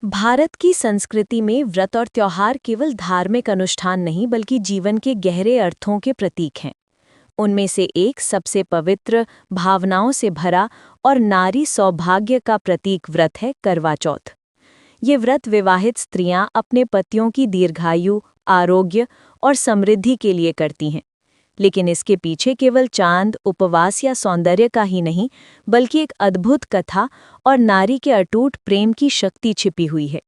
भारत की संस्कृति में व्रत और त्योहार केवल धार्मिक अनुष्ठान नहीं बल्कि जीवन के गहरे अर्थों के प्रतीक हैं। उनमें से एक सबसे पवित्र, भावनाओं से भरा और नारी सौभाग्य का प्रतीक व्रत है करवा चौथ। ये व्रत विवाहित स्त्रियां अपने पतियों की दीर्घायु, आरोग्य और समृद्धि के लिए करती हैं। लेकिन इसके पीछे केवल चांद, उपवास या सौंदर्य का ही नहीं, बल्कि एक अद्भुत कथा और नारी के अटूट प्रेम की शक्ति छिपी हुई है।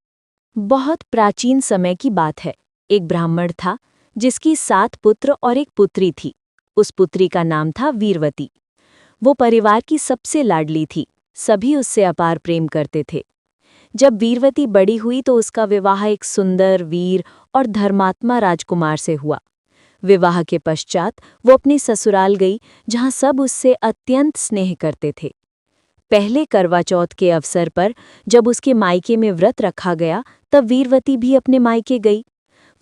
बहुत प्राचीन समय की बात है। एक ब्राह्मण था जिसकी 7 पुत्र और एक पुत्री थी। उस पुत्री का नाम था वीरवती। वो परिवार की सबसे लाडली थी। सभी उससे अपार प्रेम करते थे। जब वीरवती बड़ी हुई तो उसका विवाह एक सुंदर, वीर और धर्मात्मा राजकुमार से हुआ। विवाह के पश्चात वो अपनी ससुराल गई, जहां सब उससे अत्यंत स्नेह करते थे। पहले करवा चौथ के अवसर पर जब उसके मायके में व्रत रखा गया, तब वीरवती भी अपने मायके गई।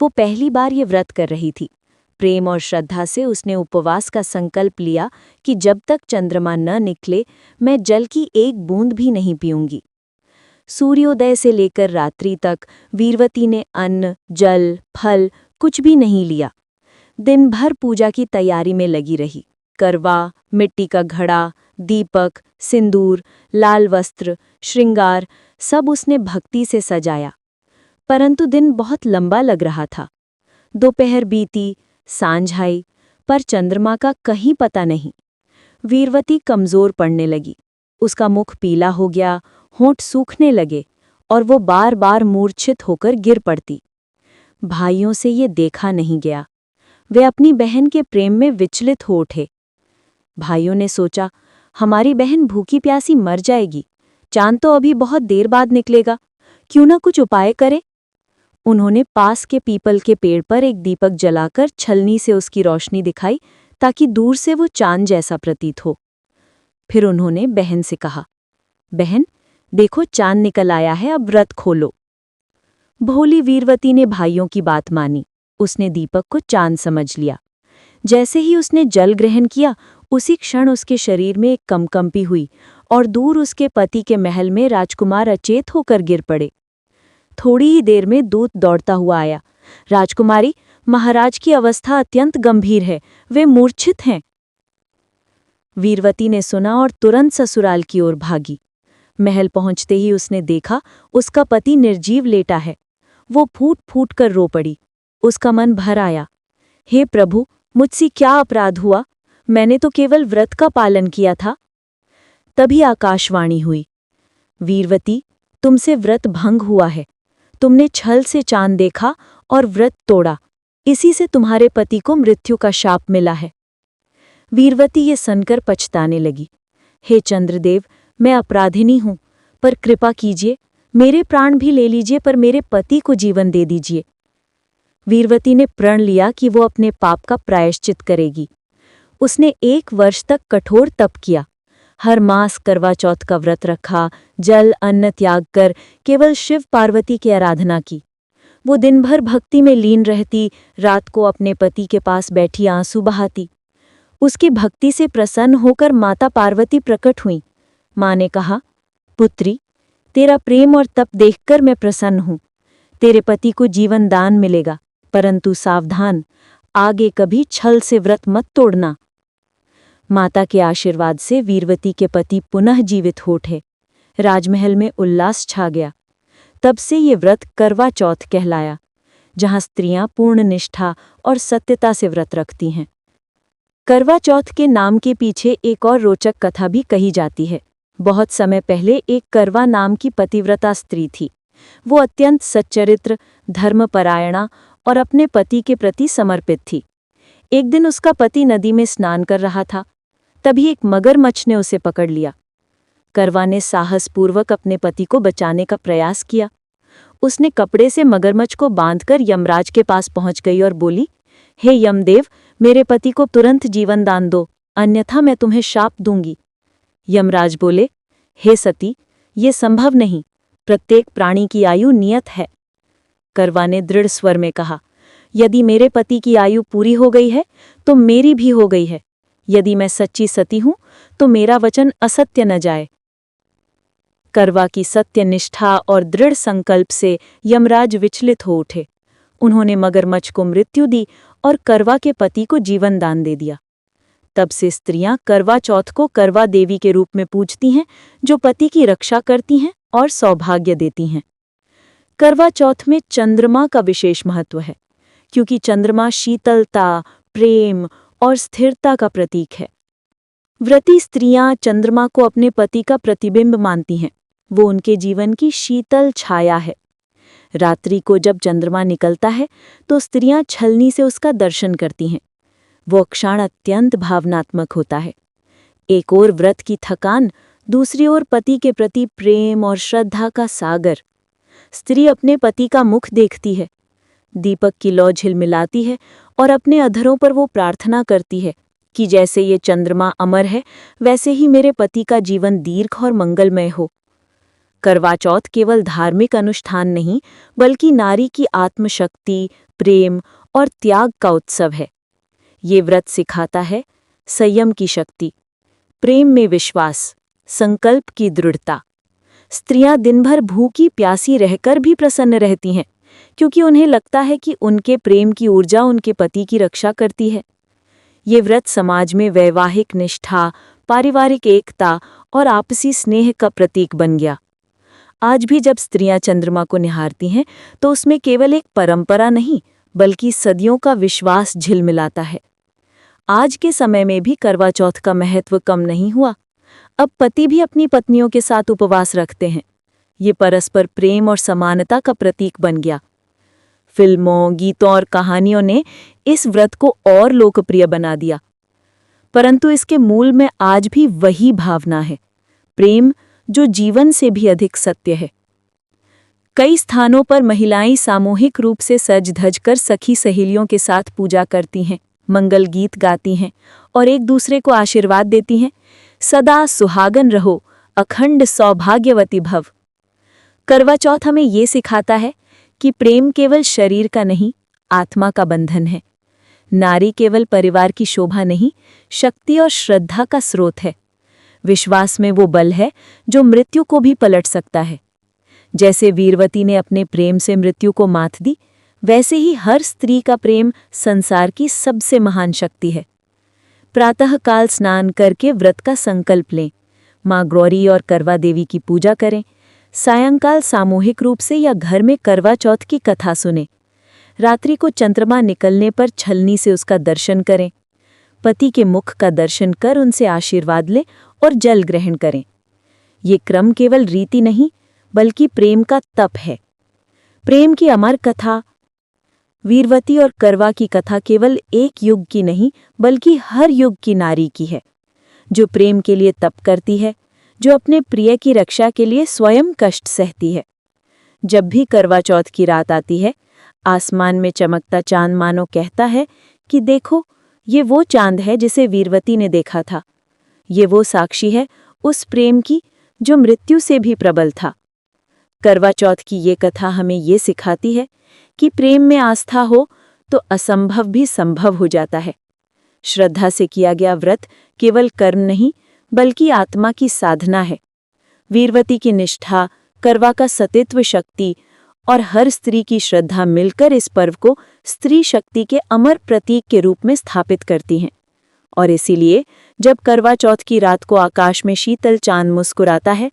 वो पहली बार ये व्रत कर रही थी। प्रेम और श्रद्धा से उसने उपवास का संकल्प लिया कि जब तक चंद्रमा न निकले, मैं जल की एक बूंद भी नहीं पीऊंगी। सूर्योदय से लेकर रात्रि तक वीरवती ने अन्न, जल, फल कुछ भी नहीं लिया। दिन भर पूजा की तैयारी में लगी रही। करवा, मिट्टी का घड़ा, दीपक, सिंदूर, लाल वस्त्र, श्रृंगार सब उसने भक्ति से सजाया। परंतु दिन बहुत लंबा लग रहा था। दोपहर बीती, सांझ आई, पर चंद्रमा का कहीं पता नहीं। वीरवती कमजोर पड़ने लगी। उसका मुख पीला हो गया, होंठ सूखने लगे और वो बार बार मूर्छित होकर गिर पड़ती। भाइयों से ये देखा नहीं गया। वे अपनी बहन के प्रेम में विचलित हो उठे। भाइयों ने सोचा, हमारी बहन भूखी प्यासी मर जाएगी। चांद तो अभी बहुत देर बाद निकलेगा, क्यों ना कुछ उपाय करे। उन्होंने पास के पीपल के पेड़ पर एक दीपक जलाकर छलनी से उसकी रोशनी दिखाई, ताकि दूर से वो चांद जैसा प्रतीत हो। फिर उन्होंने बहन से कहा, बहन देखो चांद निकल आया है, अब व्रत खोलो। भोली वीरवती ने भाइयों की बात मानी। उसने दीपक को चांद समझ लिया। जैसे ही उसने जल ग्रहण किया, उसी क्षण उसके शरीर में एक कंपी हुई और दूर उसके पति के महल में राजकुमार अचेत होकर गिर पड़े। थोड़ी ही देर में दूत दौड़ता हुआ आया, राजकुमारी, महाराज की अवस्था अत्यंत गंभीर है, वे मूर्छित हैं। वीरवती ने सुना और तुरंत ससुराल की ओर भागी। महल पहुंचते ही उसने देखा उसका पति निर्जीव लेटा है। वो फूट फूट कर रो पड़ी। उसका मन भर आया। हे प्रभु, मुझसे क्या अपराध हुआ? मैंने तो केवल व्रत का पालन किया था। तभी आकाशवाणी हुई, वीरवती, तुमसे व्रत भंग हुआ है। तुमने छल से चांद देखा और व्रत तोड़ा। इसी से तुम्हारे पति को मृत्यु का शाप मिला है। वीरवती ये सुनकर पछताने लगी। हे चंद्रदेव, मैं अपराधिनी हूं, पर कृपा कीजिए, मेरे प्राण भी ले लीजिए, पर मेरे पति को जीवन दे दीजिए। वीरवती ने प्रण लिया कि वो अपने पाप का प्रायश्चित करेगी। उसने 1 वर्ष तक कठोर तप किया। हर मास करवा चौथ का व्रत रखा, जल अन्न त्याग कर केवल शिव पार्वती की आराधना की। वो दिन भर भक्ति में लीन रहती, रात को अपने पति के पास बैठी आंसू बहाती। उसकी भक्ति से प्रसन्न होकर माता पार्वती प्रकट हुईं। माँ ने कहा, पुत्री, तेरा प्रेम और तप देखकर मैं प्रसन्न हूँ। तेरे पति को जीवन दान मिलेगा, परंतु सावधान, आगे कभी छल से व्रत मत तोड़ना। माता के आशीर्वाद से वीरवती के पति पुनः जीवित हो उठे। राजमहल में उल्लास छा गया। तब से ये व्रत करवा चौथ कहलाया, जहां स्त्रियां पूर्ण निष्ठा और सत्यता से व्रत रखती हैं। करवा चौथ के नाम के पीछे एक और रोचक कथा भी कही जाती है। बहुत समय पहले एक करवा नाम की पतिव्रता स्त्री थी। वो अत्यंत सच्चरित्र, धर्मपरायणा और अपने पति के प्रति समर्पित थी। एक दिन उसका पति नदी में स्नान कर रहा था। तभी एक मगरमच्छ ने उसे पकड़ लिया। करवा ने साहसपूर्वक अपने पति को बचाने का प्रयास किया। उसने कपड़े से मगरमच्छ को बांधकर यमराज के पास पहुंच गई और बोली, हे यमदेव, मेरे पति को तुरंत जीवन दान दो, अन्यथा मैं तुम्हें शाप दूंगी। यमराज बोले, हे सती, ये संभव नहीं। प्रत्येक प्राणी की आयु नियत है। करवा ने दृढ़ स्वर में कहा, यदि मेरे पति की आयु पूरी हो गई है तो मेरी भी हो गई है। यदि मैं सच्ची सती हूं तो मेरा वचन असत्य न जाए। करवा की सत्यनिष्ठा और दृढ़ संकल्प से यमराज विचलित हो उठे। उन्होंने मगरमच्छ को मृत्यु दी और करवा के पति को जीवन दान दे दिया। तब से स्त्रियां करवा चौथ को करवा देवी के रूप में पूजती हैं, जो पति की रक्षा करती हैं और सौभाग्य देती हैं। करवा चौथ में चंद्रमा का विशेष महत्व है, क्योंकि चंद्रमा शीतलता, प्रेम और स्थिरता का प्रतीक है। व्रती स्त्रियां चंद्रमा को अपने पति का प्रतिबिंब मानती हैं। वो उनके जीवन की शीतल छाया है। रात्रि को जब चंद्रमा निकलता है तो स्त्रियां छलनी से उसका दर्शन करती हैं। वो क्षण अत्यंत भावनात्मक होता है। एक ओर व्रत की थकान, दूसरी ओर पति के प्रति प्रेम और श्रद्धा का सागर। स्त्री अपने पति का मुख देखती है, दीपक की लौ झिलमिलाती है और अपने अधरों पर वो प्रार्थना करती है कि जैसे ये चंद्रमा अमर है, वैसे ही मेरे पति का जीवन दीर्घ और मंगलमय हो। करवा चौथ केवल धार्मिक अनुष्ठान नहीं, बल्कि नारी की आत्मशक्ति, प्रेम और त्याग का उत्सव है। ये व्रत सिखाता है संयम की शक्ति, प्रेम में विश्वास, संकल्प की दृढ़ता। स्त्रियां दिन भर भूखी प्यासी रहकर भी प्रसन्न रहती हैं, क्योंकि उन्हें लगता है कि उनके प्रेम की ऊर्जा उनके पति की रक्षा करती है। ये व्रत समाज में वैवाहिक निष्ठा, पारिवारिक एकता और आपसी स्नेह का प्रतीक बन गया। आज भी जब स्त्रियां चंद्रमा को निहारती हैं, तो उसमें केवल एक परंपरा नहीं, बल्कि सदियों का विश्वास झिलमिलाता है। आज के समय में भी करवा चौथ का महत्व कम नहीं हुआ। अब पति भी अपनी पत्नियों के साथ उपवास रखते हैं। ये परस्पर प्रेम और समानता का प्रतीक बन गया। फिल्मों, गीतों और कहानियों ने इस व्रत को और लोकप्रिय बना दिया, परंतु इसके मूल में आज भी वही भावना है, प्रेम, जो जीवन से भी अधिक सत्य है। कई स्थानों पर महिलाएं सामूहिक रूप से सज धज कर सखी सहेलियों के साथ पूजा करती हैं, मंगल गीत गाती हैं और एक दूसरे को आशीर्वाद देती हैं। सदा सुहागन रहो, अखंड सौभाग्यवती भव। करवा चौथ हमें ये सिखाता है कि प्रेम केवल शरीर का नहीं, आत्मा का बंधन है। नारी केवल परिवार की शोभा नहीं, शक्ति और श्रद्धा का स्रोत है। विश्वास में वो बल है जो मृत्यु को भी पलट सकता है। जैसे वीरवती ने अपने प्रेम से मृत्यु को मात दी, वैसे ही हर स्त्री का प्रेम संसार की सबसे महान शक्ति है। प्रातःकाल स्नान करके व्रत का संकल्प लें, माँ गौरी और करवा देवी की पूजा करें। सायंकाल सामूहिक रूप से या घर में करवा चौथ की कथा सुनें। रात्रि को चंद्रमा निकलने पर छलनी से उसका दर्शन करें। पति के मुख का दर्शन कर उनसे आशीर्वाद लें और जल ग्रहण करें। ये क्रम केवल रीति नहीं, बल्कि प्रेम का तप है। प्रेम की अमर कथा, वीरवती और करवा की कथा केवल एक युग की नहीं, बल्कि हर युग की नारी की है, जो प्रेम के लिए तप करती है, जो अपने प्रिय की रक्षा के लिए स्वयं कष्ट सहती है। जब भी करवा चौथ की रात आती है, आसमान में चमकता चांद मानो कहता है कि देखो, ये वो चांद है जिसे वीरवती ने देखा था। ये वो साक्षी है उस प्रेम की जो मृत्यु से भी प्रबल था। करवा चौथ की ये कथा हमें ये सिखाती है कि प्रेम में आस्था हो तो असंभव भी संभव हो जाता है। श्रद्धा से किया गया व्रत केवल कर्म नहीं, बल्कि आत्मा की साधना है। वीरवती की निष्ठा, करवा का सतीत्व शक्ति और हर स्त्री की श्रद्धा मिलकर इस पर्व को स्त्री शक्ति के अमर प्रतीक के रूप में स्थापित करती हैं। और इसीलिए जब करवा चौथ की रात को आकाश में शीतल चांद मुस्कुराता है,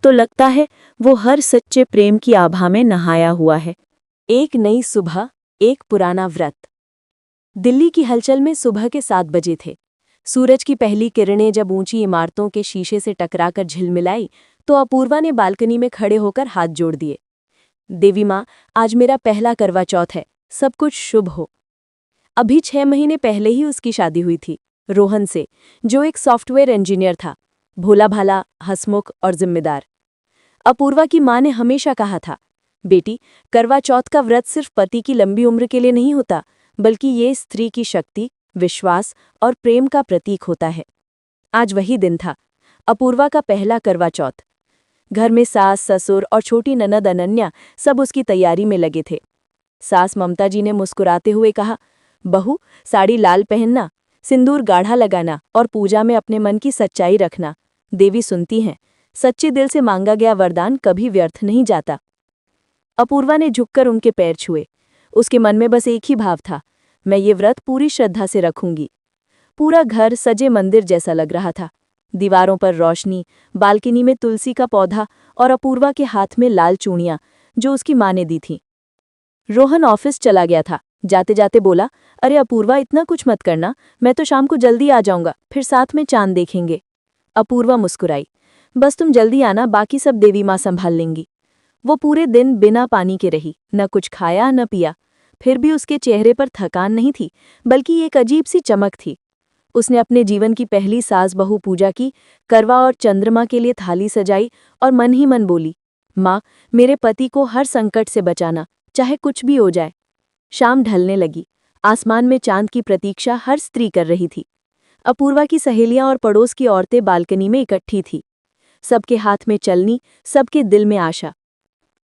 तो लगता है वो हर सच्चे प्रेम की आभा में नहाया हुआ है। एक नई सुबह, एक पुराना व्रत। दिल्ली की हलचल में सुबह के 7 बजे थे। सूरज की पहली किरणें जब ऊंची इमारतों के शीशे से टकराकर झिलमिलाई, तो अपूर्वा ने बालकनी में खड़े होकर हाथ जोड़ दिए। देवी माँ, आज मेरा पहला करवा चौथ है, सब कुछ शुभ हो। अभी 6 महीने पहले ही उसकी शादी हुई थी, रोहन से, जो एक सॉफ्टवेयर इंजीनियर था, भोला भाला, हंसमुख और जिम्मेदार। अपूर्वा की माँ ने हमेशा कहा था, बेटी, करवा चौथ का व्रत सिर्फ पति की लंबी उम्र के लिए नहीं होता, बल्कि ये स्त्री की शक्ति, विश्वास और प्रेम का प्रतीक होता है। आज वही दिन था, अपूर्वा का पहला करवा चौथ। घर में सास, ससुर और छोटी ननद अनन्या सब उसकी तैयारी में लगे थे। सास ममता जी ने मुस्कुराते हुए कहा, बहू, साड़ी लाल पहनना, सिंदूर गाढ़ा लगाना और पूजा में अपने मन की सच्चाई रखना। देवी सुनती हैं। सच्चे दिल से मांगा गया वरदान कभी व्यर्थ नहीं जाता। अपूर्वा ने झुककर उनके पैर छुए। उसके मन में बस एक ही भाव था, मैं ये व्रत पूरी श्रद्धा से रखूंगी। पूरा घर सजे मंदिर जैसा लग रहा था। दीवारों पर रोशनी, बालकनी में तुलसी का पौधा और अपूर्वा के हाथ में लाल चूड़ियां जो उसकी माँ ने दी थीं। रोहन ऑफिस चला गया था। जाते जाते बोला, अरे अपूर्वा, इतना कुछ मत करना, मैं तो शाम को जल्दी आ जाऊंगा, फिर साथ में चांद देखेंगे। अपूर्वा मुस्कुराई, बस तुम जल्दी आना, बाकी सब देवी माँ संभाल लेंगी। वो पूरे दिन बिना पानी के रही, न कुछ खाया न पिया। फिर भी उसके चेहरे पर थकान नहीं थी, बल्कि एक अजीब सी चमक थी। उसने अपने जीवन की पहली सास बहू पूजा की, करवा और चंद्रमा के लिए थाली सजाई और मन ही मन बोली, माँ, मेरे पति को हर संकट से बचाना, चाहे कुछ भी हो जाए। शाम ढलने लगी। आसमान में चांद की प्रतीक्षा हर स्त्री कर रही थी। अपूर्वा की सहेलियां और पड़ोस की औरतें बालकनी में इकट्ठी थीं। सबके हाथ में चलनी, सबके दिल में आशा।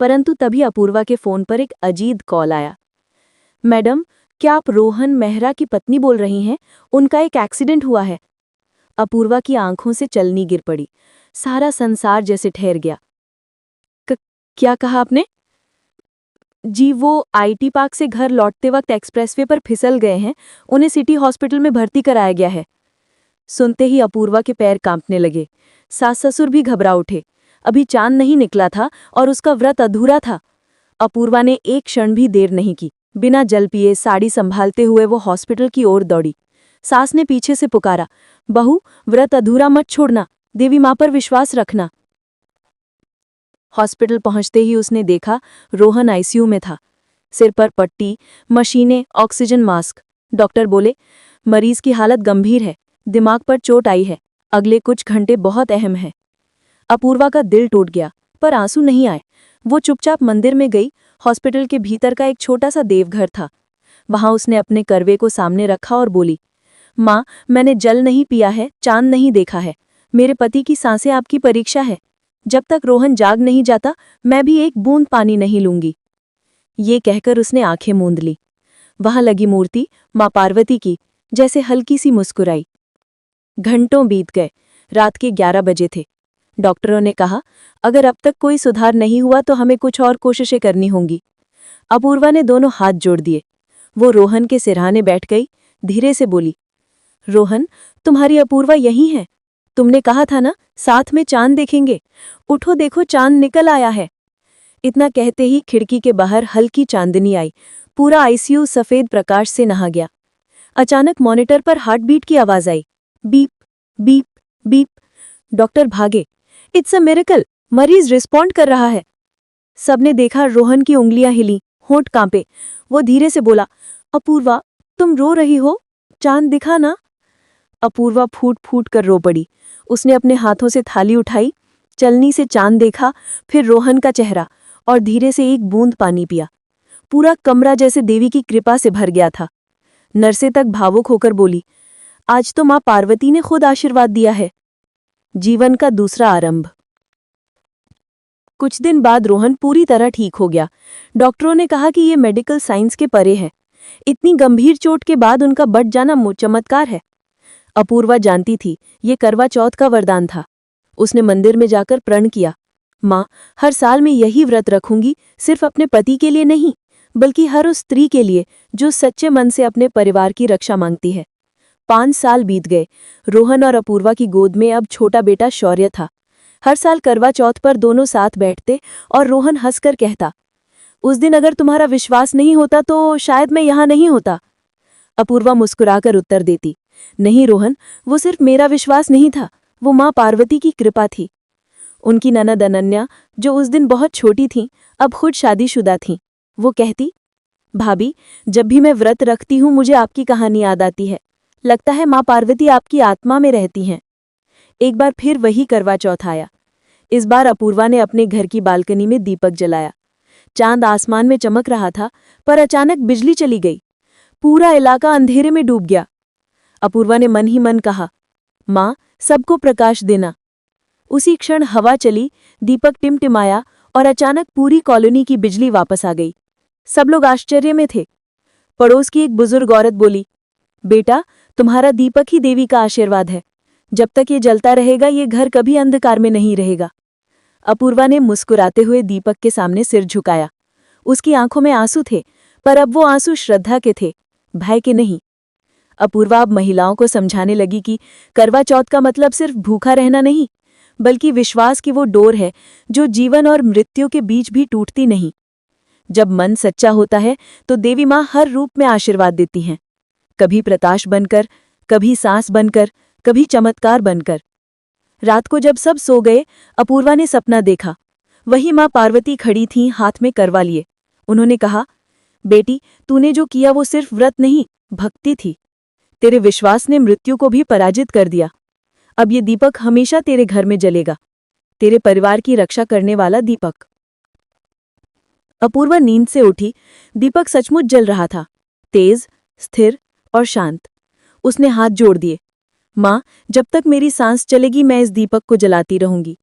परंतु तभी अपूर्वा के फोन पर एक अजीब कॉल आया। मैडम, क्या आप रोहन मेहरा की पत्नी बोल रही हैं? उनका एक एक्सीडेंट हुआ है। अपूर्वा की आंखों से चलनी गिर पड़ी। सारा संसार जैसे ठहर गया। क्या कहा आपने? जी, वो आईटी पार्क से घर लौटते वक्त एक्सप्रेसवे पर फिसल गए हैं। उन्हें सिटी हॉस्पिटल में भर्ती कराया गया है। सुनते ही अपूर्वा के पैर कांपने लगे। सास ससुर भी घबरा उठे। अभी चांद नहीं निकला था और उसका व्रत अधूरा था। अपूर्वा ने एक क्षण भी देर नहीं की। बिना जल पिए साड़ी संभालते हुए वो हॉस्पिटल की ओर दौड़ी। सास ने पीछे से पुकारा, बहू, व्रत अधूरा मत छोड़ना, देवी माँ पर विश्वास रखना। हॉस्पिटल पहुंचते ही उसने देखा रोहन आईसीयू में था। सिर पर पट्टी, मशीनें, ऑक्सीजन मास्क। डॉक्टर बोले, मरीज की हालत गंभीर है, दिमाग पर चोट आई है, अगले कुछ घंटे बहुत अहम है। अपूर्वा का दिल टूट गया, पर आंसू नहीं आए। वो चुपचाप मंदिर में गई। हॉस्पिटल के भीतर का एक छोटा सा देवघर था। वहां उसने अपने करवे को सामने रखा और बोली, माँ, मैंने जल नहीं पिया है, चांद नहीं देखा है। मेरे पति की सांसें आपकी परीक्षा है। जब तक रोहन जाग नहीं जाता, मैं भी एक बूंद पानी नहीं लूंगी। ये कहकर उसने आंखें मूंद ली। वहां लगी मूर्ति माँ पार्वती की, जैसे हल्की सी मुस्कुराई। घंटों बीत गए। रात के 11 बजे थे। डॉक्टरों ने कहा, अगर अब तक कोई सुधार नहीं हुआ तो हमें कुछ और कोशिशें करनी होंगी। अपूर्वा ने दोनों हाथ जोड़ दिए। वो रोहन के सिरहाने बैठ गई, धीरे से बोली, रोहन, तुम्हारी अपूर्वा यही है। तुमने कहा था ना, साथ में चांद देखेंगे। उठो, देखो, चांद निकल आया है। इतना कहते ही खिड़की के बाहर हल्की चांदनी आई। पूरा आईसीयू सफेद प्रकाश से नहा गया। अचानक मॉनिटर पर हार्टबीट की आवाज आई, बीप बीप बीप। डॉक्टर भागे। इट्स अ मिरेकल, मरीज रिस्पॉन्ड कर रहा है। सबने देखा रोहन की उंगलियां हिली, होंठ कांपे। वो धीरे से बोला, अपूर्वा, तुम रो रही हो? चांद दिखा ना? अपूर्वा फूट फूट कर रो पड़ी। उसने अपने हाथों से थाली उठाई, चलनी से चांद देखा, फिर रोहन का चेहरा, और धीरे से एक बूंद पानी पिया। पूरा कमरा जैसे देवी की कृपा से भर गया था। नर्से तक भावुक होकर बोली, आज तो माँ पार्वती ने खुद आशीर्वाद दिया है। जीवन का दूसरा आरंभ। कुछ दिन बाद रोहन पूरी तरह ठीक हो गया। डॉक्टरों ने कहा कि ये मेडिकल साइंस के परे है। इतनी गंभीर चोट के बाद उनका बच जाना चमत्कार है। अपूर्वा जानती थी, ये करवा चौथ का वरदान था। उसने मंदिर में जाकर प्रण किया, माँ, हर साल मैं यही व्रत रखूंगी, सिर्फ अपने पति के लिए नहीं, बल्कि हर उस स्त्री के लिए जो सच्चे मन से अपने परिवार की रक्षा मांगती है। 5 साल बीत गए। रोहन और अपूर्वा की गोद में अब छोटा बेटा शौर्य था। हर साल करवा चौथ पर दोनों साथ बैठते और रोहन हंसकर कहता, उस दिन अगर तुम्हारा विश्वास नहीं होता तो शायद मैं यहां नहीं होता। अपूर्वा मुस्कुराकर उत्तर देती, नहीं रोहन, वो सिर्फ मेरा विश्वास नहीं था, वो माँ पार्वती की कृपा थी। उनकी ननद अनन्या, जो उस दिन बहुत छोटी थीं, अब खुद शादीशुदा थीं। वो कहती, भाभी, जब भी मैं व्रत रखती हूँ मुझे आपकी कहानी याद आती है। लगता है माँ पार्वती आपकी आत्मा में रहती हैं। एक बार फिर वही करवा चौथ आया। इस बार अपूर्वा ने अपने घर की बालकनी में दीपक जलाया। चांद आसमान में चमक रहा था, पर अचानक बिजली चली गई। पूरा इलाका अंधेरे में डूब गया। अपूर्वा ने मन ही मन कहा, माँ, सबको प्रकाश देना। उसी क्षण हवा चली, दीपक टिमटिमाया और अचानक पूरी कॉलोनी की बिजली वापस आ गई। सब लोग आश्चर्य में थे। पड़ोस की एक बुजुर्ग औरत बोली, बेटा, तुम्हारा दीपक ही देवी का आशीर्वाद है। जब तक ये जलता रहेगा ये घर कभी अंधकार में नहीं रहेगा। अपूर्वा ने मुस्कुराते हुए दीपक के सामने सिर झुकाया। उसकी आंखों में आंसू थे, पर अब वो आंसू श्रद्धा के थे, भय के नहीं। अपूर्वा अब महिलाओं को समझाने लगी कि करवा चौथ का मतलब सिर्फ भूखा रहना नहीं, बल्कि विश्वास की वो डोर है जो जीवन और मृत्यु के बीच भी टूटती नहीं। जब मन सच्चा होता है तो देवी माँ हर रूप में आशीर्वाद देती हैं, कभी प्रकाश बनकर, कभी सांस बनकर, कभी चमत्कार बनकर। रात को जब सब सो गए, अपूर्वा ने सपना देखा। वही माँ पार्वती खड़ी थीं, हाथ में करवा लिए। उन्होंने कहा, बेटी, तूने जो किया वो सिर्फ व्रत नहीं, भक्ति थी। तेरे विश्वास ने मृत्यु को भी पराजित कर दिया। अब ये दीपक हमेशा तेरे घर में जलेगा, तेरे परिवार की रक्षा करने वाला दीपक। अपूर्वा नींद से उठी। दीपक सचमुच जल रहा था, तेज, स्थिर और शांत। उसने हाथ जोड़ दिए। माँ, जब तक मेरी सांस चलेगी मैं इस दीपक को जलाती रहूंगी।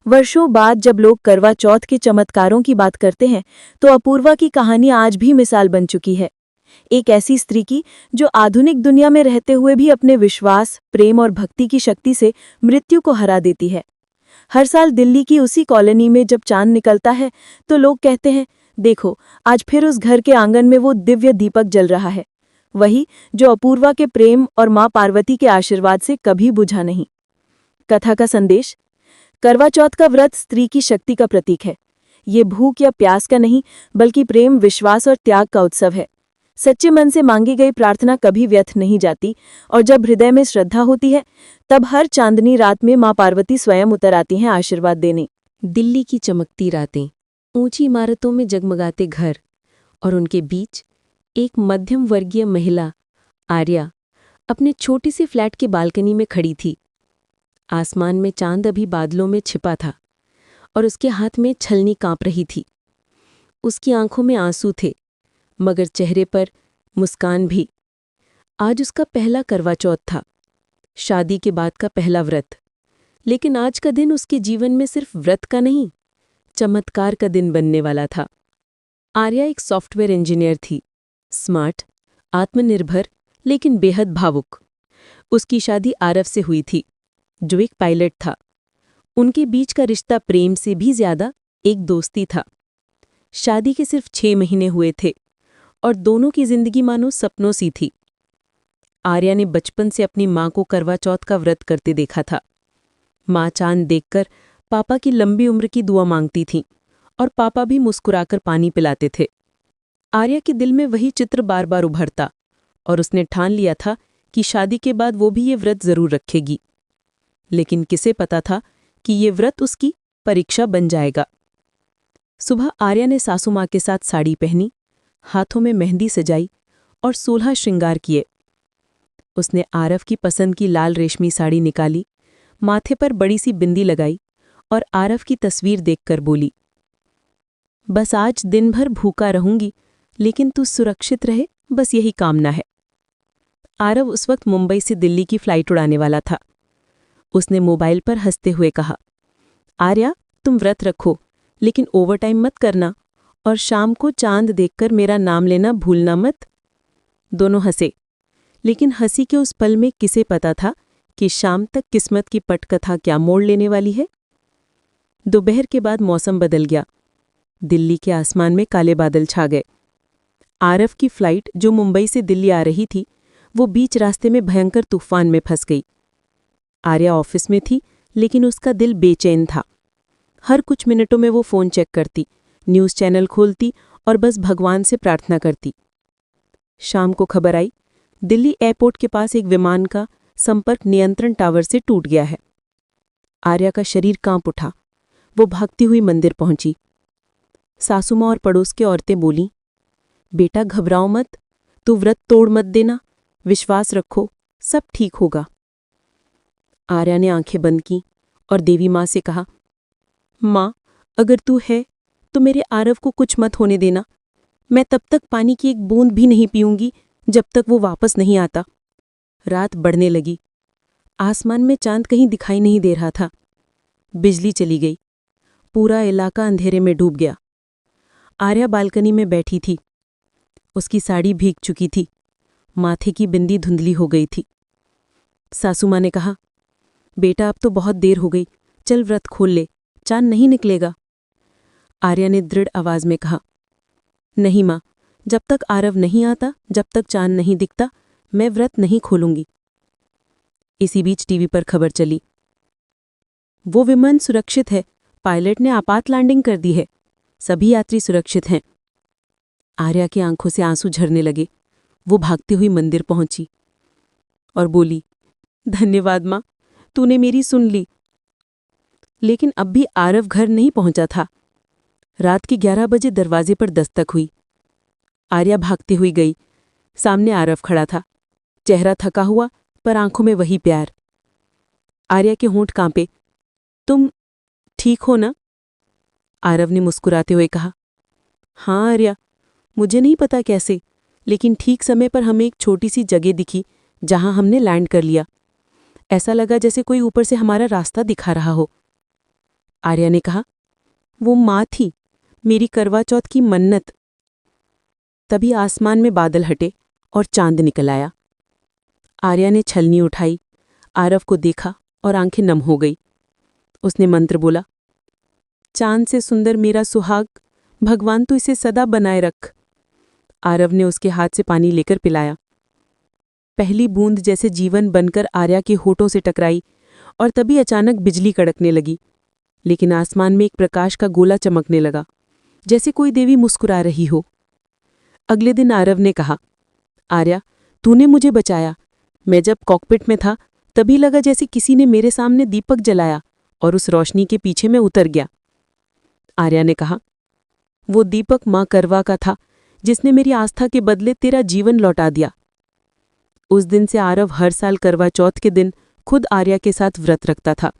वर्षों बाद जब लोग करवा चौथ के चमत्कारों की बात करते हैं तो अपूर्वा की कहानी आज भी मिसाल बन चुकी है। एक ऐसी स्त्री की जो आधुनिक दुनिया में रहते हुए भी अपने विश्वास, प्रेम और भक्ति की शक्ति से मृत्यु को हरा देती है। हर साल दिल्ली की उसी कॉलोनी में जब चांद निकलता है तो लोग कहते हैं, देखो, आज फिर उस घर के आंगन में वो दिव्य दीपक जल रहा है, वही जो अपूर्वा के प्रेम और माँ पार्वती के आशीर्वाद से कभी बुझा नहीं। कथा का संदेश: करवा चौथ का व्रत स्त्री की शक्ति का प्रतीक है। ये भूख या प्यास का नहीं, बल्कि प्रेम, विश्वास और त्याग का उत्सव है। सच्चे मन से मांगी गई प्रार्थना कभी व्यर्थ नहीं जाती, और जब हृदय में श्रद्धा होती है तब हर चांदनी रात में माँ पार्वती स्वयं उतर आती हैं आशीर्वाद देने। दिल्ली की चमकती रातें, ऊंची इमारतों में जगमगाते घर, और उनके बीच एक मध्यम वर्गीय महिला, आर्या, अपने छोटी सी फ्लैट के बालकनी में खड़ी थी। आसमान में चांद अभी बादलों में छिपा था और उसके हाथ में छलनी कांप रही थी। उसकी आंखों में आंसू थे, मगर चेहरे पर मुस्कान भी। आज उसका पहला करवा चौथ था, शादी के बाद का पहला व्रत। लेकिन आज का दिन उसके जीवन में सिर्फ व्रत का नहीं, चमत्कार का दिन बनने वाला था। आर्या एक सॉफ्टवेयर इंजीनियर थी, स्मार्ट, आत्मनिर्भर, लेकिन बेहद भावुक। उसकी शादी आरव से हुई थी, जो एक पायलट था। उनके बीच का रिश्ता प्रेम से भी ज्यादा एक दोस्ती था। शादी के सिर्फ 6 महीने हुए थे और दोनों की जिंदगी मानो सपनों सी थी। आर्या ने बचपन से अपनी माँ को करवा चौथ का व्रत करते देखा था। माँ चांद देखकर पापा की लंबी उम्र की दुआ मांगती थीं और पापा भी मुस्कुराकर पानी पिलाते थे। आर्या के दिल में वही चित्र बार बार उभरता और उसने ठान लिया था कि शादी के बाद वो भी ये व्रत जरूर रखेगी। लेकिन किसे पता था कि ये व्रत उसकी परीक्षा बन जाएगा। सुबह आर्या ने सासू माँ के साथ साड़ी पहनी, हाथों में मेहंदी सजाई और 16 श्रृंगार किए। उसने आरव की पसंद की लाल रेशमी साड़ी निकाली, माथे पर बड़ी सी बिंदी लगाई और आरव की तस्वीर देखकर बोली, बस आज दिन भर भूखा रहूंगी, लेकिन तू सुरक्षित रहे, बस यही कामना है। आरव उस वक्त मुंबई से दिल्ली की फ्लाइट उड़ाने वाला था। उसने मोबाइल पर हंसते हुए कहा, आर्या, तुम व्रत रखो, लेकिन ओवरटाइम मत करना, और शाम को चांद देखकर मेरा नाम लेना भूलना मत। दोनों हंसे, लेकिन हंसी के उस पल में किसे पता था कि शाम तक किस्मत की पटकथा क्या मोड़ लेने वाली है। दोपहर के बाद मौसम बदल गया। दिल्ली के आसमान में काले बादल छा गए। आरव की फ्लाइट जो मुंबई से दिल्ली आ रही थी, वो बीच रास्ते में भयंकर तूफान में फंस गई। आर्या ऑफिस में थी, लेकिन उसका दिल बेचैन था। हर कुछ मिनटों में वो फ़ोन चेक करती, न्यूज़ चैनल खोलती और बस भगवान से प्रार्थना करती। शाम को खबर आई, दिल्ली एयरपोर्ट के पास एक विमान का संपर्क नियंत्रण टावर से टूट गया है। आर्या का शरीर कांप उठा। वो भागती हुई मंदिर पहुंची। सासू माँ और पड़ोस की औरतें बोलीं, बेटा घबराओ मत, तू व्रत तोड़ मत देना, विश्वास रखो, सब ठीक होगा। आर्या ने आंखें बंद की और देवी माँ से कहा, माँ, अगर तू है तो मेरे आरव को कुछ मत होने देना। मैं तब तक पानी की एक बूंद भी नहीं पीऊंगी जब तक वो वापस नहीं आता। रात बढ़ने लगी। आसमान में चांद कहीं दिखाई नहीं दे रहा था। बिजली चली गई। पूरा इलाका अंधेरे में डूब गया। आर्या बालकनी में बैठी थी। उसकी साड़ी भीग चुकी थी। माथे की बिंदी धुंधली हो गई थी। सासू माँ ने कहा, बेटा अब तो बहुत देर हो गई, चल व्रत खोल ले, चांद नहीं निकलेगा। आर्या ने दृढ़ आवाज में कहा। नहीं माँ, जब तक आरव नहीं आता, जब तक चांद नहीं दिखता, मैं व्रत नहीं खोलूंगी। इसी बीच टीवी पर खबर चली। वो विमान सुरक्षित है, पायलट ने आपात लैंडिंग कर दी है, सभी यात्री सुरक्षित हैं। आर्या की आंखों से आंसू झरने लगे। वो भागती हुई मंदिर पहुंची और बोली, धन्यवाद माँ, तूने मेरी सुन ली। लेकिन अब भी आरव घर नहीं पहुंचा था। रात के 11 बजे दरवाजे पर दस्तक हुई। आर्या भागती हुई गई। सामने आरव खड़ा था, चेहरा थका हुआ पर आंखों में वही प्यार। आर्या के होंठ कांपे। तुम ठीक हो ना? आरव ने मुस्कुराते हुए कहा। हाँ आर्या, मुझे नहीं पता कैसे, लेकिन ठीक समय पर हमें एक छोटी सी जगह दिखी जहां हमने लैंड कर लिया। ऐसा लगा जैसे कोई ऊपर से हमारा रास्ता दिखा रहा हो। आर्या ने कहा, वो माँ थी, मेरी करवा चौथ की मन्नत। तभी आसमान में बादल हटे और चांद निकल आया। आर्या ने छलनी उठाई, आरव को देखा और आंखें नम हो गई। उसने मंत्र बोला, चांद से सुंदर मेरा सुहाग, भगवान तू इसे सदा बनाए रख। आरव ने उसके हाथ से पानी लेकर पिलाया। पहली बूंद जैसे जीवन बनकर आर्या के होठों से टकराई और तभी अचानक बिजली कड़कने लगी। लेकिन आसमान में एक प्रकाश का गोला चमकने लगा, जैसे कोई देवी मुस्कुरा रही हो। अगले दिन आरव ने कहा, आर्या, तूने मुझे बचाया। मैं जब कॉकपिट में था तभी लगा जैसे किसी ने मेरे सामने दीपक जलाया और उस रोशनी के पीछे मैं उतर गया। आर्या ने कहा, वो दीपक माँ करवा का था, जिसने मेरी आस्था के बदले तेरा जीवन लौटा दिया। उस दिन से आरव हर साल करवा चौथ के दिन खुद आर्या के साथ व्रत रखता था।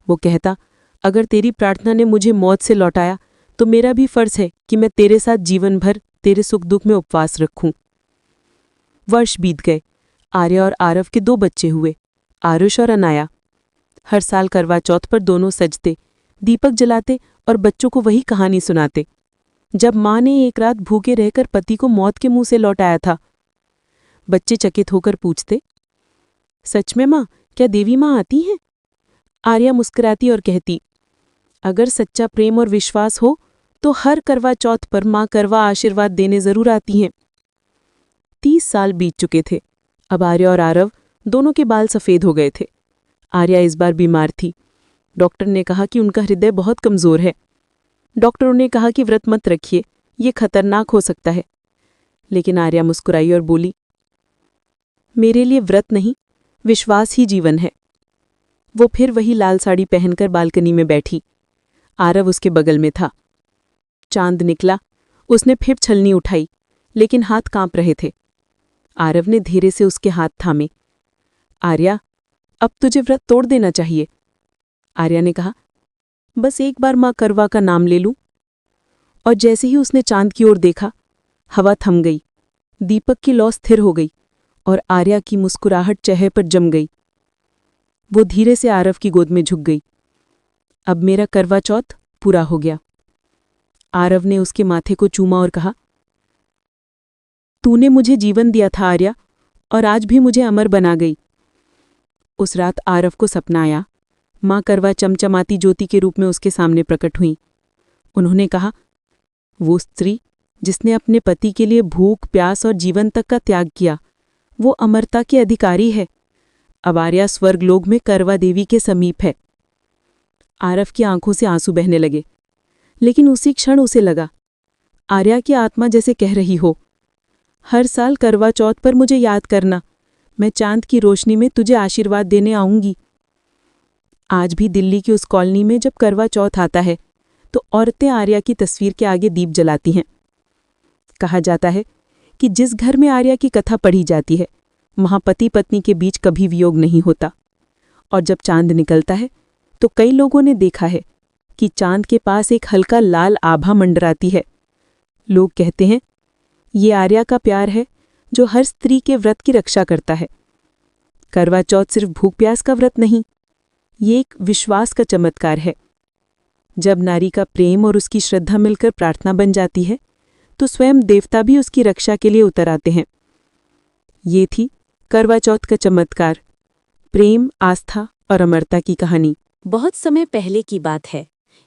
वो कहता, अगर तेरी प्रार्थना ने मुझे मौत से लौटाया तो मेरा भी फर्ज है कि मैं तेरे साथ जीवन भर तेरे सुख दुख में उपवास रखूं। वर्ष बीत गए। आर्या और आरव के 2 बच्चे हुए, आरुष और अनाया। हर साल करवा चौथ पर दोनों सजते, दीपक जलाते और बच्चों को वही कहानी सुनाते। जब माँ ने एक रात भूखे रहकर पति को मौत के मुंह से लौटाया था। बच्चे चकित होकर पूछते, सच में माँ, क्या देवी माँ आती हैं? आर्या मुस्कुराती और कहती, अगर सच्चा प्रेम और विश्वास हो तो हर करवा चौथ पर माँ करवा आशीर्वाद देने जरूर आती हैं। 30 साल बीत चुके थे। अब आर्या और आरव दोनों के बाल सफ़ेद हो गए थे। आर्या इस बार बीमार थी। डॉक्टर ने कहा कि उनका हृदय बहुत कमज़ोर है। डॉक्टरों ने कहा कि व्रत मत रखिए, ये खतरनाक हो सकता है। लेकिन आर्या मुस्कुराई और बोली, मेरे लिए व्रत नहीं, विश्वास ही जीवन है। वो फिर वही लाल साड़ी पहनकर बालकनी में बैठी। आरव उसके बगल में था। चांद निकला। उसने फिर छलनी उठाई, लेकिन हाथ कांप रहे थे। आरव ने धीरे से उसके हाथ थामे। आर्या, अब तुझे व्रत तोड़ देना चाहिए। आर्या ने कहा, बस एक बार माँ करवा का नाम ले लूं। और जैसे ही उसने चांद की ओर देखा, हवा थम गई, दीपक की लौ स्थिर हो गई और आर्या की मुस्कुराहट चेहरे पर जम गई। वो धीरे से आरव की गोद में झुक गई। अब मेरा करवा चौथ पूरा हो गया। आरव ने उसके माथे को चूमा और कहा, तूने मुझे जीवन दिया था आर्या, और आज भी मुझे अमर बना गई। उस रात आरव को सपना आया। माँ करवा चमचमाती ज्योति के रूप में उसके सामने प्रकट हुई। उन्होंने कहा, वो स्त्री जिसने अपने पति के लिए भूख, प्यास और जीवन तक का त्याग किया, वो अमरता की अधिकारी है। अब आर्या स्वर्गलोक में करवा देवी के समीप है। आरव की आंखों से आंसू बहने लगे, लेकिन उसी क्षण उसे लगा, आर्या की आत्मा जैसे कह रही हो, हर साल करवा चौथ पर मुझे याद करना, मैं चांद की रोशनी में तुझे आशीर्वाद देने आऊंगी। आज भी दिल्ली की उस कॉलोनी में जब करवा चौथ आता है तो औरतें आर्या की तस्वीर के आगे दीप जलाती हैं। कहा जाता है कि जिस घर में आर्या की कथा पढ़ी जाती है वहां पति पत्नी के बीच कभी वियोग नहीं होता। और जब चांद निकलता है तो कई लोगों ने देखा है कि चांद के पास एक हल्का लाल आभा मंडराती है। लोग कहते हैं, ये आर्या का प्यार है जो हर स्त्री के व्रत की रक्षा करता है। करवा चौथ सिर्फ भूख प्यास का व्रत नहीं, ये एक विश्वास का चमत्कार है। जब नारी का प्रेम और उसकी श्रद्धा मिलकर प्रार्थना बन जाती है तो स्वयं देवता भी उसकी रक्षा के लिए उतर आते हैं। ये थी करवा चौथ का चमत्कार, प्रेम, आस्था और अमरता की कहानी। बहुत समय पहले की बात है।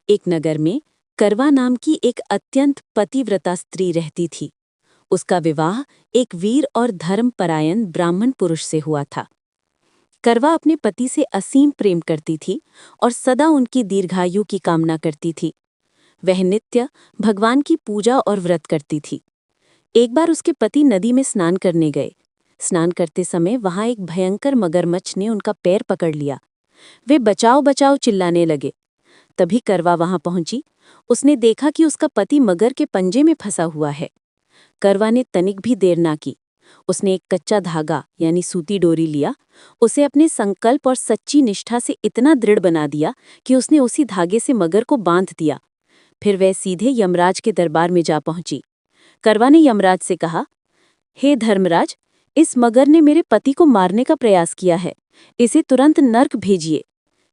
एक नगर में करवा नाम की एक अत्यंत पतिव्रता स्त्री रहती थी। उसका विवाह एक वीर और धर्मपरायण ब्राह्मण पुरुष से हुआ था। करवा अपने पति से असीम प्रेम करती थी और सदा उनकी दीर्घायु की कामना करती थी। वह नित्य भगवान की पूजा और व्रत करती थी। एक बार उसके पति नदी में स्नान करने गए। स्नान करते समय वहां एक भयंकर मगरमच्छ ने उनका पैर पकड़ लिया। वे बचाओ बचाओ चिल्लाने लगे। तभी करवा वहां पहुंची। उसने देखा कि उसका पति मगर के पंजे में फंसा हुआ है। करवा ने तनिक भी देर ना की। उसने एक कच्चा धागा यानी सूती डोरी लिया। उसे अपने संकल्प और सच्ची निष्ठा से इतना दृढ़ बना दिया कि उसने उसी धागे से मगर को बांध दिया। फिर वह सीधे यमराज के दरबार में जा पहुंची। करवा ने यमराज से कहा, हे धर्मराज, इस मगर ने मेरे पति को मारने का प्रयास किया है। इसे तुरंत नर्क भेजिए।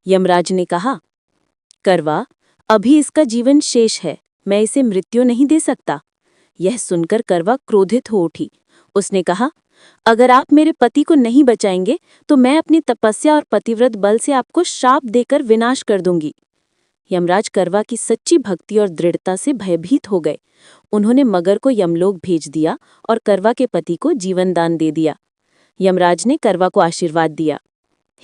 यमराज ने कहा, करवा, अभी इसका जीवन शेष है, मैं इसे मृत्यु नहीं दे सकता। यह सुनकर करवा क्रोधित हो उठी। उसने कहा, अगर आप मेरे पति को नहीं बचाएंगे तो मैं अपनी तपस्या और पतिव्रत बल से आपको शाप देकर विनाश कर दूंगी। यमराज करवा की सच्ची भक्ति और दृढ़ता से भयभीत हो गए। उन्होंने मगर को यमलोक भेज दिया और करवा के पति को जीवन दान दे दिया। यमराज ने करवा को आशीर्वाद दिया,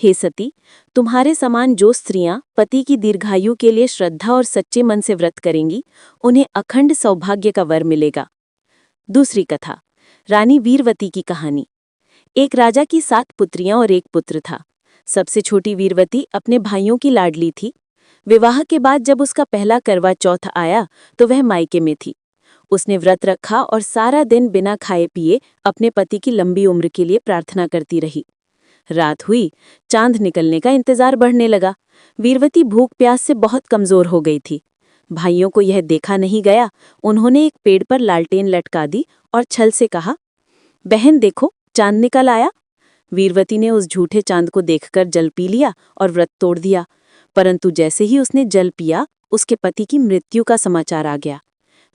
हे सती, तुम्हारे समान जो स्त्रियां पति की दीर्घायु के लिए श्रद्धा और सच्चे मन से व्रत करेंगी, उन्हें अखंड सौभाग्य का वर मिलेगा। दूसरी कथा, रानी वीरवती की कहानी। एक राजा की 7 पुत्रियां और एक पुत्र था। सबसे छोटी वीरवती अपने भाइयों की लाडली थी। विवाह के बाद जब उसका पहला करवा चौथ आया तो वह मायके में थी। उसने व्रत रखा और सारा दिन बिना खाए पिए अपने पति की लंबी उम्र के लिए प्रार्थना करती रही। रात हुई, चांद निकलने का इंतजार बढ़ने लगा। वीरवती भूख प्यास से बहुत कमजोर हो गई थी। भाइयों को यह देखा नहीं गया। उन्होंने एक पेड़ पर लालटेन लटका दी और छल से कहा, बहन देखो, चांद निकल आया। वीरवती ने उस झूठे चांद को देखकर जल पी लिया और व्रत तोड़ दिया। परंतु जैसे ही उसने जल पिया, उसके पति की मृत्यु का समाचार आ गया।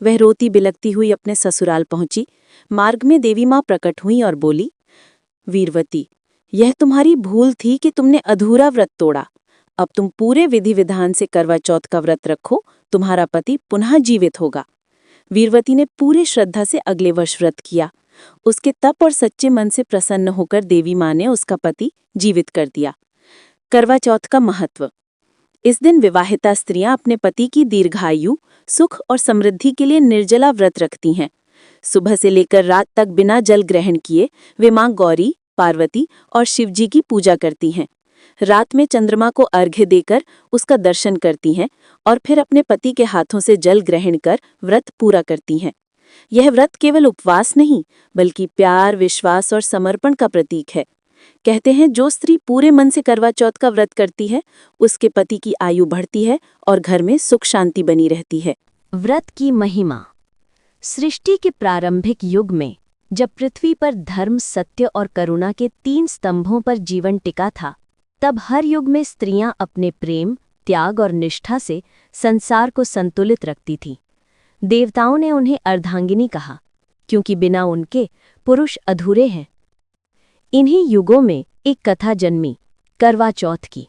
वह रोती बिलखती हुई अपने ससुराल पहुंची। मार्ग में देवी माँ प्रकट हुई और बोली, वीरवती, यह तुम्हारी भूल थी कि तुमने अधूरा व्रत तोड़ा। अब तुम पूरे विधि विधान से करवा चौथ का व्रत रखो, तुम्हारा पति पुनः जीवित होगा। वीरवती ने पूरे श्रद्धा से अगले वर्ष व्रत किया। उसके तप और सच्चे मन से प्रसन्न होकर देवी माँ ने उसका पति जीवित कर दिया। करवा चौथ का महत्व। इस दिन विवाहिता स्त्रियां अपने पति की दीर्घायु, सुख और समृद्धि के लिए निर्जला व्रत रखती हैं। सुबह से लेकर रात तक बिना जल ग्रहण किए वे मां गौरी, पार्वती और शिवजी की पूजा करती हैं। रात में चंद्रमा को अर्घ्य देकर उसका दर्शन करती हैं और फिर अपने पति के हाथों से जल ग्रहण कर व्रत पूरा करती हैं। यह व्रत केवल उपवास नहीं, बल्कि प्यार, विश्वास और समर्पण का प्रतीक है। कहते हैं, जो स्त्री पूरे मन से करवा चौथ का व्रत करती है, उसके पति की आयु बढ़ती है और घर में सुख शांति बनी रहती है। व्रत की महिमा। सृष्टि के प्रारंभिक युग में जब पृथ्वी पर धर्म, सत्य और करुणा के 3 स्तंभों पर जीवन टिका था, तब हर युग में स्त्रियां अपने प्रेम, त्याग और निष्ठा से संसार को संतुलित रखती थीं। देवताओं ने उन्हें अर्धांगिनी कहा, क्योंकि बिना उनके पुरुष अधूरे हैं। इन्हीं युगों में एक कथा जन्मी, करवा चौथ की।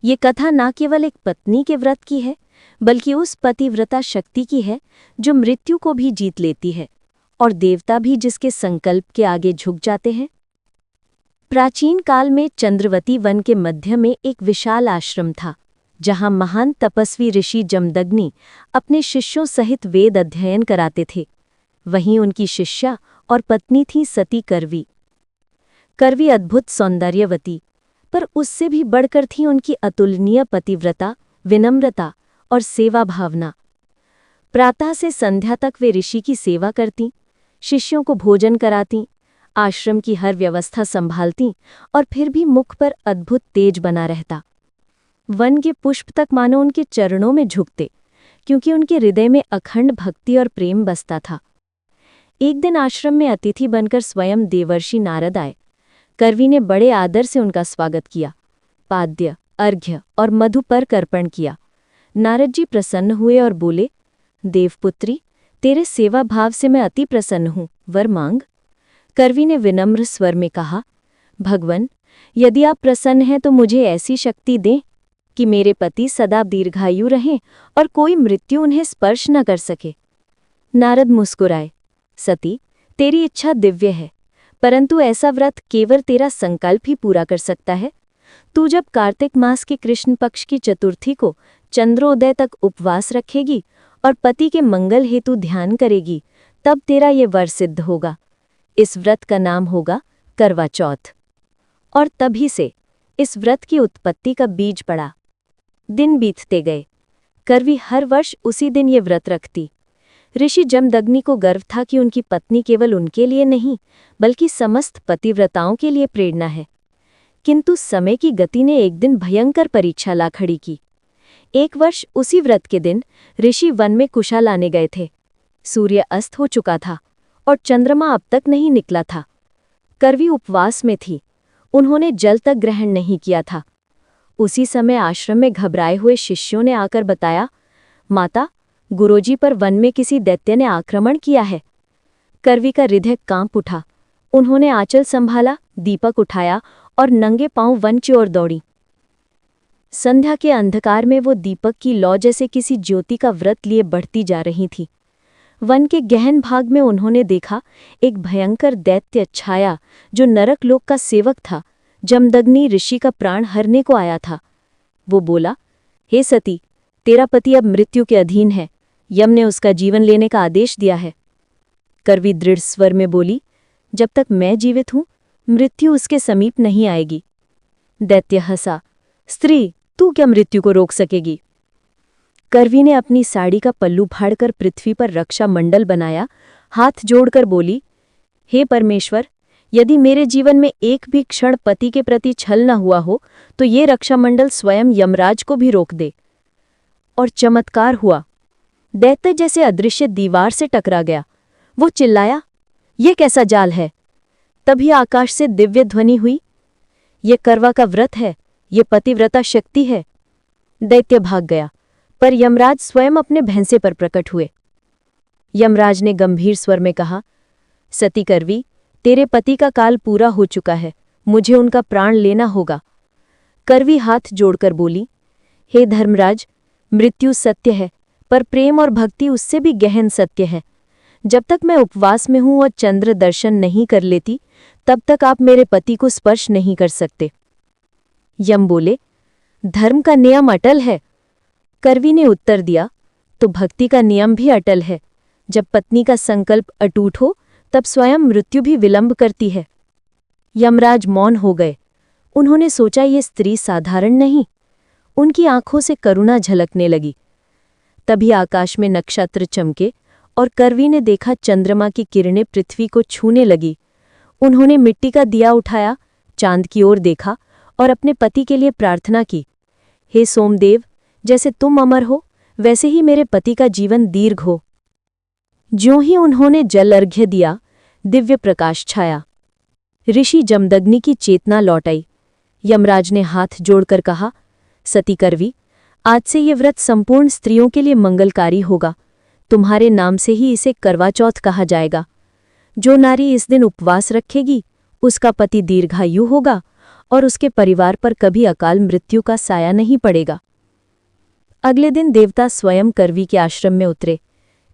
ये कथा न केवल एक पत्नी के व्रत की है, बल्कि उस पतिव्रता शक्ति की है जो मृत्यु को भी जीत लेती है और देवता भी जिसके संकल्प के आगे झुक जाते हैं। प्राचीन काल में चंद्रवती वन के मध्य में एक विशाल आश्रम था, जहां महान तपस्वी ऋषि जमदग्नि अपने शिष्यों सहित वेद अध्ययन कराते थे। वहीं उनकी शिष्या और पत्नी थी सती करवी। करवी अद्भुत सौंदर्यवती, पर उससे भी बढ़कर थी उनकी अतुलनीय पतिव्रता, विनम्रता और सेवा भावना। प्रातः से संध्या तक वे ऋषि की सेवा करतीं, शिष्यों को भोजन करातीं, आश्रम की हर व्यवस्था संभालतीं और फिर भी मुख पर अद्भुत तेज बना रहता। वन के पुष्प तक मानो उनके चरणों में झुकते, क्योंकि उनके हृदय में अखंड भक्ति और प्रेम बसता था। एक दिन आश्रम में अतिथि बनकर स्वयं देवर्षि नारद आए। करवी ने बड़े आदर से उनका स्वागत किया, पाद्य, अर्घ्य और मधु पर अर्पण किया। नारद जी प्रसन्न हुए और बोले, देवपुत्री, तेरे सेवा भाव से मैं अति प्रसन्न हूँ, वर मांग। करवी ने विनम्र स्वर में कहा, भगवन, यदि आप प्रसन्न हैं तो मुझे ऐसी शक्ति दें कि मेरे पति सदा दीर्घायु रहें और कोई मृत्यु उन्हें स्पर्श न कर सके। नारद मुस्कुराए, सती, तेरी इच्छा दिव्य है, परंतु ऐसा व्रत केवल तेरा संकल्प ही पूरा कर सकता है। तू जब कार्तिक मास के कृष्ण पक्ष की चतुर्थी को चंद्रोदय तक उपवास रखेगी और पति के मंगल हेतु ध्यान करेगी, तब तेरा ये वर सिद्ध होगा। इस व्रत का नाम होगा करवा चौथ। और तभी से इस व्रत की उत्पत्ति का बीज पड़ा। दिन बीतते गए। करवी हर वर्ष उसी दिन ये व्रत रखती। ऋषि जमदग्नि को गर्व था कि उनकी पत्नी केवल उनके लिए नहीं, बल्कि समस्त पतिव्रताओं के लिए प्रेरणा है। किंतु समय की गति ने एक दिन भयंकर परीक्षा ला खड़ी की। एक वर्ष उसी व्रत के दिन ऋषि वन में कुशा लाने गए थे। सूर्य अस्त हो चुका था और चंद्रमा अब तक नहीं निकला था। करवी उपवास में थी। उन्होंने जल तक ग्रहण नहीं किया था। उसी समय आश्रम में घबराए हुए शिष्यों ने आकर बताया, माता, गुरुजी पर वन में किसी दैत्य ने आक्रमण किया है। करवी का हृदय कांप उठा। उन्होंने आंचल संभाला, दीपक उठाया और नंगे पांव वन की ओर दौड़ी। संध्या के अंधकार में वो दीपक की लौ जैसे किसी ज्योति का व्रत लिए बढ़ती जा रही थी। वन के गहन भाग में उन्होंने देखा एक भयंकर दैत्य छाया, जो नरक लोक का सेवक था। जमदग्नि ऋषि का प्राण हरने को आया था। वो बोला, हे सती, तेरा पति अब मृत्यु के अधीन है। यम ने उसका जीवन लेने का आदेश दिया है। करवी दृढ़ स्वर में बोली, जब तक मैं जीवित हूं, मृत्यु उसके समीप नहीं आएगी। दैत्य हंसा, स्त्री, तू क्या मृत्यु को रोक सकेगी? करवी ने अपनी साड़ी का पल्लू फाड़कर पृथ्वी पर रक्षा मंडल बनाया, हाथ जोड़कर बोली, हे परमेश्वर, यदि मेरे जीवन में एक भी क्षण पति के प्रति छल न हुआ हो, तो ये रक्षा मंडल स्वयं यमराज को भी रोक दे। और चमत्कार हुआ। दैत्य जैसे अदृश्य दीवार से टकरा गया। वो चिल्लाया, ये कैसा जाल है? तभी आकाश से दिव्य ध्वनि हुई, ये करवा का व्रत है, ये पतिव्रता शक्ति है। दैत्य भाग गया, पर यमराज स्वयं अपने भैंसे पर प्रकट हुए। यमराज ने गंभीर स्वर में कहा, सती करवी, तेरे पति का काल पूरा हो चुका है, मुझे उनका प्राण लेना होगा। करवी हाथ जोड़कर बोली, हे धर्मराज, मृत्यु सत्य है, पर प्रेम और भक्ति उससे भी गहन सत्य है। जब तक मैं उपवास में हूं और चंद्र दर्शन नहीं कर लेती, तब तक आप मेरे पति को स्पर्श नहीं कर सकते। यम बोले, धर्म का नियम अटल है। करवी ने उत्तर दिया, तो भक्ति का नियम भी अटल है। जब पत्नी का संकल्प अटूट हो, तब स्वयं मृत्यु भी विलंब करती है। यमराज मौन हो गए। उन्होंने सोचा, ये स्त्री साधारण नहीं। उनकी आंखों से करुणा झलकने लगी। तभी आकाश में नक्षत्र चमके और करवी ने देखा चंद्रमा की किरणें पृथ्वी को छूने लगी। उन्होंने मिट्टी का दिया उठाया, चांद की ओर देखा और अपने पति के लिए प्रार्थना की, हे सोमदेव, जैसे तुम अमर हो, वैसे ही मेरे पति का जीवन दीर्घ हो। ज्यों ही उन्होंने जल अर्घ्य दिया, दिव्य प्रकाश छाया। ऋषि जमदग्नि की चेतना लौट आई। यमराज ने हाथ जोड़कर कहा, सती करवी, आज से ये व्रत संपूर्ण स्त्रियों के लिए मंगलकारी होगा। तुम्हारे नाम से ही इसे करवा चौथ कहा जाएगा। जो नारी इस दिन उपवास रखेगी, उसका पति दीर्घायु होगा और उसके परिवार पर कभी अकाल मृत्यु का साया नहीं पड़ेगा। अगले दिन देवता स्वयं करवी के आश्रम में उतरे।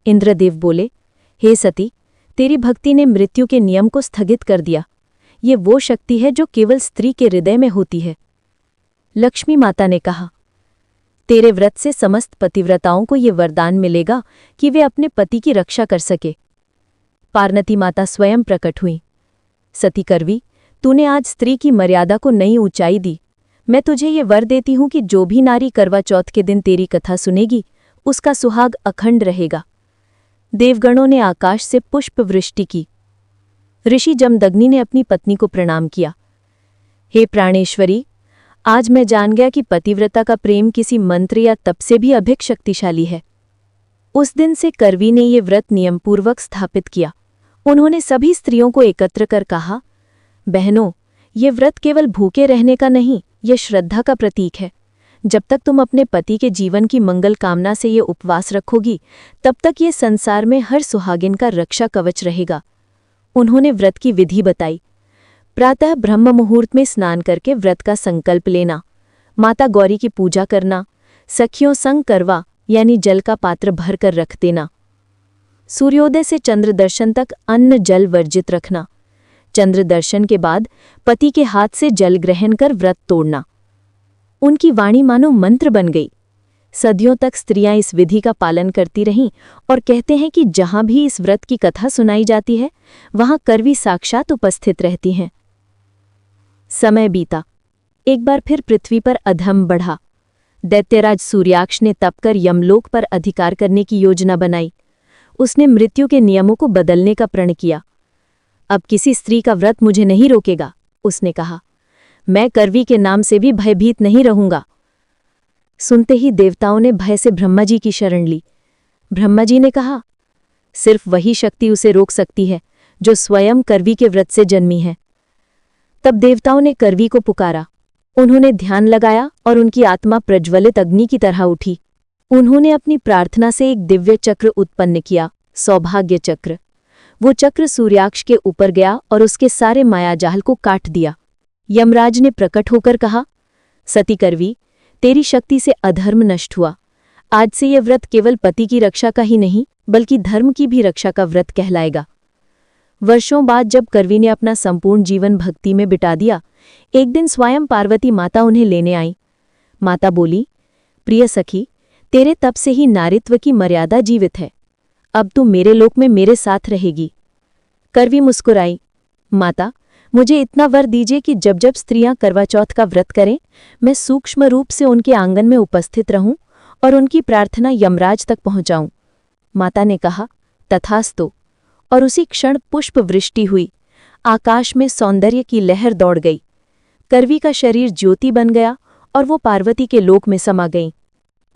इंद्रदेव बोले, हे सती, तेरी भक्ति ने मृत्यु के नियम को स्थगित कर दिया। ये वो शक्ति है जो केवल स्त्री के हृदय में होती है। लक्ष्मी माता ने कहा, तेरे व्रत से समस्त पतिव्रताओं को ये वरदान मिलेगा कि वे अपने पति की रक्षा कर सके। पार्वती माता स्वयं प्रकट हुई। सती करवी, तूने आज स्त्री की मर्यादा को नई ऊंचाई दी। मैं तुझे ये वर देती हूं कि जो भी नारी करवा चौथ के दिन तेरी कथा सुनेगी, उसका सुहाग अखंड रहेगा। देवगणों ने आकाश से पुष्प वृष्टि की। ऋषि जमदग्नि ने अपनी पत्नी को प्रणाम किया। हे प्राणेश्वरी, आज मैं जान गया कि पतिव्रता का प्रेम किसी मंत्र या तप से भी अधिक शक्तिशाली है। उस दिन से करवी ने ये व्रत नियमपूर्वक स्थापित किया। उन्होंने सभी स्त्रियों को एकत्र कर कहा, बहनों, ये व्रत केवल भूखे रहने का नहीं, ये श्रद्धा का प्रतीक है। जब तक तुम अपने पति के जीवन की मंगल कामना से ये उपवास रखोगी, तब तक ये संसार में हर सुहागिन का रक्षा कवच रहेगा। उन्होंने व्रत की विधि बताई। प्रातः ब्रह्म मुहूर्त में स्नान करके व्रत का संकल्प लेना, माता गौरी की पूजा करना, सखियों संग करवा यानी जल का पात्र भर कर रख देना। सूर्योदय से चंद्र दर्शन तक अन्न जल वर्जित रखना। चंद्र दर्शन के बाद पति के हाथ से जल ग्रहण कर व्रत तोड़ना। उनकी वाणी मानो मंत्र बन गई। सदियों तक स्त्रियां इस विधि का पालन करती रहीं और कहते हैं कि जहां भी इस व्रत की कथा सुनाई जाती है वहां करवी साक्षात उपस्थित रहती हैं। समय बीता। एक बार फिर पृथ्वी पर अधर्म बढ़ा। दैत्यराज सूर्याक्ष ने तप कर यमलोक पर अधिकार करने की योजना बनाई। उसने मृत्यु के नियमों को बदलने का प्रण किया। अब किसी स्त्री का व्रत मुझे नहीं रोकेगा, उसने कहा। मैं करवी के नाम से भी भयभीत नहीं रहूंगा। सुनते ही देवताओं ने भय से ब्रह्मा जी की शरण ली। ब्रह्मा जी ने कहा, सिर्फ वही शक्ति उसे रोक सकती है जो स्वयं करवी के व्रत से जन्मी है। तब देवताओं ने करवी को पुकारा। उन्होंने ध्यान लगाया और उनकी आत्मा प्रज्वलित अग्नि की तरह उठी। उन्होंने अपनी प्रार्थना से एक दिव्य चक्र उत्पन्न किया, सौभाग्य चक्र। वो चक्र सूर्याक्ष के ऊपर गया और उसके सारे मायाजाल को काट दिया। यमराज ने प्रकट होकर कहा, सती करवी, तेरी शक्ति से अधर्म नष्ट हुआ। आज से यह व्रत केवल पति की रक्षा का ही नहीं बल्कि धर्म की भी रक्षा का व्रत कहलाएगा। वर्षों बाद जब करवी ने अपना संपूर्ण जीवन भक्ति में बिता दिया, एक दिन स्वयं पार्वती माता उन्हें लेने आई। माता बोली, प्रिय सखी, तेरे तप से ही नारित्व की मर्यादा जीवित है। अब तू मेरे लोक में मेरे साथ रहेगी। करवी मुस्कुराई, माता, मुझे इतना वर दीजिए कि जब जब स्त्रियां करवा चौथ का व्रत करें, मैं सूक्ष्म रूप से उनके आंगन में उपस्थित रहूं और उनकी प्रार्थना यमराज तक पहुंचाऊं। माता ने कहा, तथास्तु। और उसी क्षण पुष्प वृष्टि हुई। आकाश में सौंदर्य की लहर दौड़ गई। करवी का शरीर ज्योति बन गया और वो पार्वती के लोक में समा गई।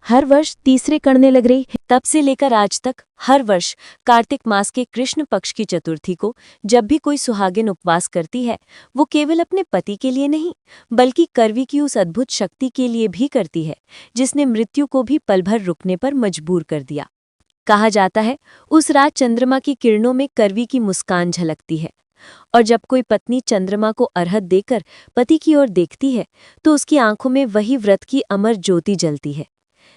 हर वर्ष तीसरे कड़ने लग रही। तब से लेकर आज तक हर वर्ष कार्तिक मास के कृष्ण पक्ष की चतुर्थी को जब भी कोई सुहागिन उपवास करती है, वो केवल अपने पति के लिए नहीं बल्कि करवी की उस अद्भुत शक्ति के लिए भी करती है जिसने मृत्यु को भी पल भर रुकने पर मजबूर कर दिया। कहा जाता है, उस रात चंद्रमा की किरणों में करवी की मुस्कान झलकती है और जब कोई पत्नी चंद्रमा को अर्घ्य देकर पति की ओर देखती है तो उसकी आंखों में वही व्रत की अमर ज्योति जलती है।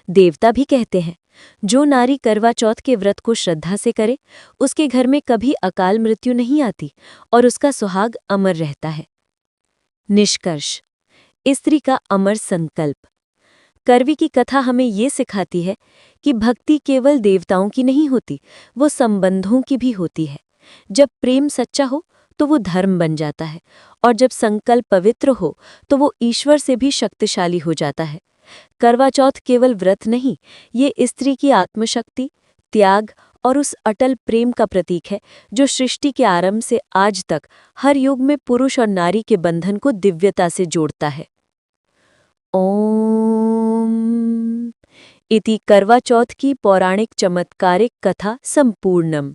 देवता भी कहते हैं, जो नारी करवा चौथ के व्रत को श्रद्धा से करे उसके घर में कभी अकाल मृत्यु नहीं आती और उसका सुहाग अमर रहता है। निष्कर्ष, स्त्री का अमर संकल्प। करवी की कथा हमें ये सिखाती है कि भक्ति केवल देवताओं की नहीं होती, वो संबंधों की भी होती है। जब प्रेम सच्चा हो तो वो धर्म बन जाता है और जब संकल्प पवित्र हो तो वो ईश्वर से भी शक्तिशाली हो जाता है। करवा चौथ केवल व्रत नहीं, ये स्त्री की आत्मशक्ति, त्याग और उस अटल प्रेम का प्रतीक है जो सृष्टि के आरंभ से आज तक हर युग में पुरुष और नारी के बंधन को दिव्यता से जोड़ता है। ओम इति करवा चौथ की पौराणिक चमत्कारिक कथा संपूर्णम।